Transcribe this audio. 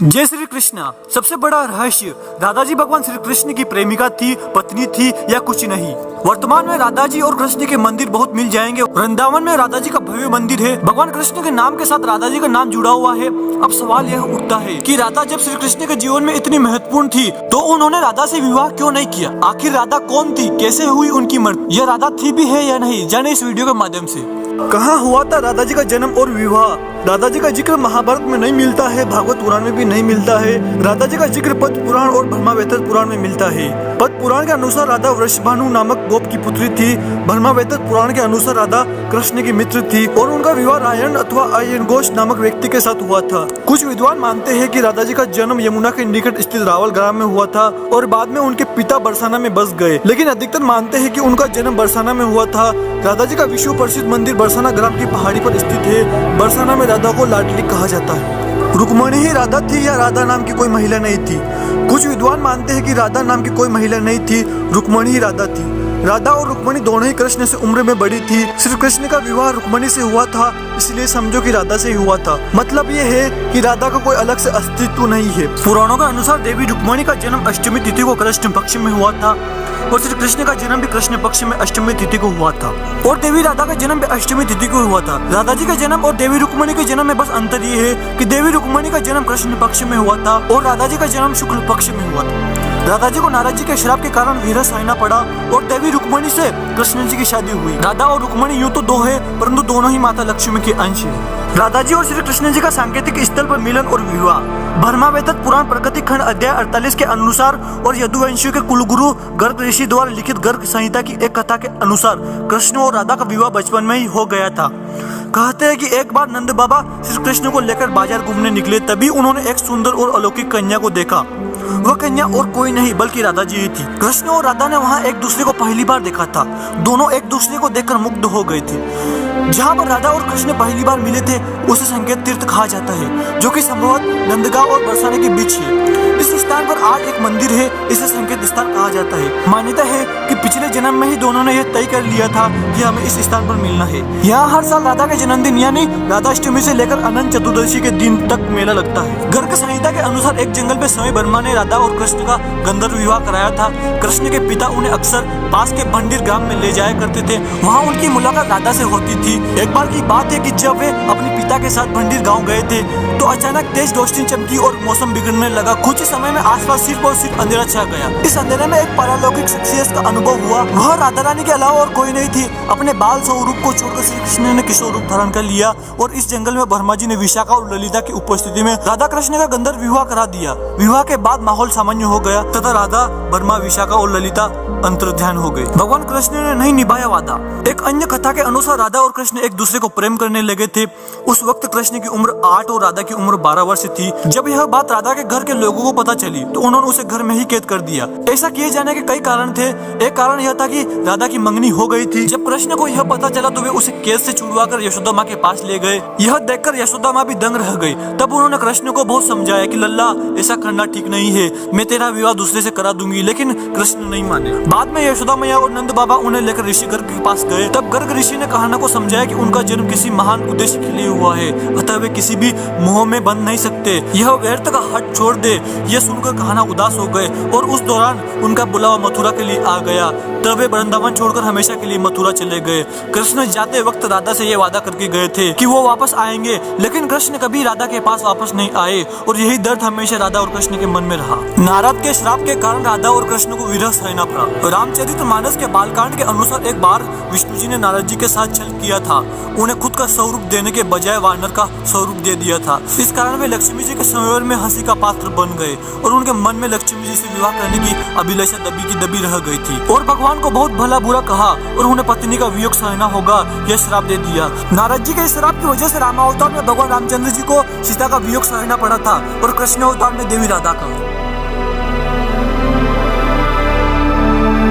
जय श्री कृष्णा। सबसे बड़ा रहस्य, राधा जी भगवान श्री कृष्ण की प्रेमिका थी, पत्नी थी या कुछ नहीं। वर्तमान में राधा जी और कृष्ण के मंदिर बहुत मिल जाएंगे। वृंदावन में राधा जी का भव्य मंदिर है। भगवान कृष्ण के नाम के साथ राधा जी का नाम जुड़ा हुआ है। अब सवाल यह उठता है कि राधा जब श्री कृष्ण के जीवन में इतनी महत्वपूर्ण थी तो उन्होंने राधा से विवाह क्यों नहीं किया? आखिर राधा कौन थी, कैसे हुई उनकी मृत्यु, यह राधा थी भी है या नहीं, जाने इस वीडियो के माध्यम से। कहाँ हुआ था राधा जी का जन्म और विवाह? राधा जी का जिक्र महाभारत में नहीं मिलता है, भागवत पुराण में भी नहीं मिलता है। राधा जी का जिक्र पद्म पुराण और ब्रह्मावैवर्त पुराण में मिलता है। पद्म पुराण के अनुसार राधा वृषभानु नामक गोप की पुत्री थी। ब्रह्मावैवर्त पुराण के अनुसार राधा कृष्ण की मित्र थी और उनका विवाह रायन अथवा आयन घोष नामक व्यक्ति के साथ हुआ था। कुछ विद्वान मानते हैं कि राधा जी का जन्म यमुना के निकट स्थित रावल ग्राम में हुआ था और बाद में उनके पिता बरसाना में बस गए, लेकिन अधिकतर मानते हैं कि उनका जन्म बरसाना में हुआ था। राधा जी का विश्व प्रसिद्ध मंदिर बरसाना ग्राम की पहाड़ी पर स्थित है। बरसाना में राधा को लाडली कहा जाता है। रुक्मणी ही राधा थी या राधा नाम की कोई महिला नहीं थी? कुछ विद्वान मानते हैं कि राधा नाम की कोई महिला नहीं थी, रुक्मणी ही राधा थी। राधा और रुक्मणी दोनों ही कृष्ण से उम्र में बड़ी थी। श्री कृष्ण का विवाह रुक्मणी से हुआ था, इसलिए समझो कि राधा से ही हुआ था। मतलब ये है कि राधा का कोई अलग से अस्तित्व नहीं है। पुराणों के अनुसार देवी रुक्मणी का जन्म अष्टमी तिथि को कृष्ण पक्ष में हुआ था और श्री कृष्ण का जन्म भी कृष्ण पक्ष में अष्टमी तिथि को हुआ था और देवी राधा का जन्म भी अष्टमी तिथि को हुआ था। राधा जी का जन्म और देवी रुक्मणी के जन्म में बस अंतर ये है कि देवी रुक्मणी का जन्म कृष्ण पक्ष में हुआ था और राधा जी का जन्म शुक्ल पक्ष में हुआ था। राधा जी को नारद जी के श्राप के कारण वीरह सहना पड़ा और देवी रुक्मणी से कृष्ण जी की शादी हुई। राधा और रुक्मणी यूं तो दो है, परंतु दोनों ही माता लक्ष्मी के अंश है। राधा जी और श्री कृष्ण जी का सांकेतिक स्थल पर मिलन और विवाह। ब्रह्मावैवर्त पुराण प्रकृति खंड अध्याय 48 के अनुसार और यदुवंशियों के कुलगुरु गर्ग ऋषि द्वारा लिखित गर्ग संहिता की एक कथा के अनुसार कृष्ण और राधा का विवाह बचपन में ही हो गया था। कहते हैं कि एक बार नंद बाबा श्री कृष्ण को लेकर बाजार घूमने निकले, तभी उन्होंने एक सुंदर और अलौकिक कन्या को देखा। वह कन्या और कोई नहीं बल्कि राधा जी ही थी। कृष्ण और राधा ने वहाँ एक दूसरे को पहली बार देखा था। दोनों एक दूसरे को देखकर मुग्ध हो गए थे। जहाँ पर राधा और कृष्ण पहली बार मिले थे उसे संकेत तीर्थ कहा जाता है, जो कि संभवतः नंदगांव और बरसाने के बीच है। इस स्थान पर आज एक मंदिर है, इसे संकेत स्थान कहा जाता है। मान्यता है कि पिछले जन्म में ही दोनों ने यह तय कर लिया था कि हमें इस स्थान पर मिलना है। यहाँ हर साल राधा के जन्मदिन यानी राधाष्टमी से लेकर अनंत चतुर्दशी के दिन तक मेला लगता है। गर्ग संहिता के अनुसार एक जंगल में स्वयं वर्मा ने राधा और कृष्ण का गंधर्व विवाह कराया था। कृष्ण के पिता उन्हें अक्सर पास के भंडीर ग्राम में ले जाया करते थे। वहाँ उनकी मुलाकात राधा से होती थी। एक बार की बात है कि जब वे अपने पिता के साथ भंडीर गांव गए थे तो अचानक तेज रोशनी चमकी और मौसम बिगड़ने लगा। कुछ समय में आसपास सिर्फ और सिर्फ अंधेरा छा गया। इस अंधेरे में एक पारलौकिक शख्सियत का अनुभव हुआ। वह राधा रानी के अलावा और कोई नहीं थी। अपने बाल स्वरूप को छोड़कर श्री कृष्ण ने किशोर रूप धारण कर लिया और इस जंगल में ब्रह्मा जी ने विशाखा और ललिता की उपस्थिति में राधा कृष्ण का गंधर्व विवाह करा दिया। विवाह के बाद माहौल सामान्य हो गया तथा राधा, ब्रह्मा, विशाखा और ललिता अंतर्ध्यान हो गए। भगवान कृष्ण ने नहीं निभाया वादा। एक अन्य कथा के अनुसार राधा और कृष्ण एक दूसरे को प्रेम करने लगे थे। उस वक्त कृष्ण की उम्र 8 और राधा की उम्र 12 वर्ष थी। जब यह बात राधा के घर के लोगों को पता चली तो उन्होंने उसे घर में ही कैद कर दिया। ऐसा किए जाने के कई कारण थे। एक कारण यह था कि राधा की मंगनी हो गई थी। जब कृष्ण को यह पता चला तो वे उसे कैद से छुड़वाकर यशोदा माँ के पास ले गए। यह देखकर यशोदा माँ भी दंग रह गई। तब उन्होंने कृष्ण को बहुत समझाया कि लल्ला, ऐसा करना ठीक नहीं है, मैं तेरा विवाह दूसरे से करा दूंगी, लेकिन कृष्ण नहीं माने। बाद में यशोदा मैया और नंद बाबा उन्हें लेकर ऋषि गर्ग के पास गए। तब गर्ग ऋषि ने कहना को समझाया कि उनका जन्म किसी महान उद्देश्य के लिए हुआ है, अतः वे किसी भी मोह में बंध नहीं सकते। यह व्यर्थ का हट छोड़ दे। यह सुनकर कहना उदास हो गए और उस दौरान उनका बुलावा मथुरा के लिए आ गया। तब वे वृंदावन छोड़कर हमेशा के लिए मथुरा चले गए। कृष्ण जाते वक्त राधा से ये वादा करके गए थे कि वो वापस आएंगे, लेकिन कृष्ण कभी राधा के पास वापस नहीं आए और यही दर्द हमेशा राधा और कृष्ण के मन में रहा। नारद के श्राप के कारण राधा और कृष्ण को विरह सहना पड़ा। रामचरितमानस के बालकांड के अनुसार एक बार विष्णु जी ने नारद जी के साथ छल किया था। उन्हें खुद का स्वरूप देने के बजाय वानर का स्वरूप दे दिया था। इस कारण वे लक्ष्मी जी के संयोग में हंसी का पात्र बन गए और उनके मन में लक्ष्मी जी से विवाह करने की अभिलाषा दबी की दबी रह गई थी और भगवान को बहुत भला बुरा कहा और उन्हें पत्नी का वियोग सहना होगा, यह श्राप दे दिया। नारद जी के इस श्राप की वजह से रामावतार में भगवान रामचंद्र जी को सीता का वियोग सहना पड़ा था और कृष्ण अवतार में देवी राधा का।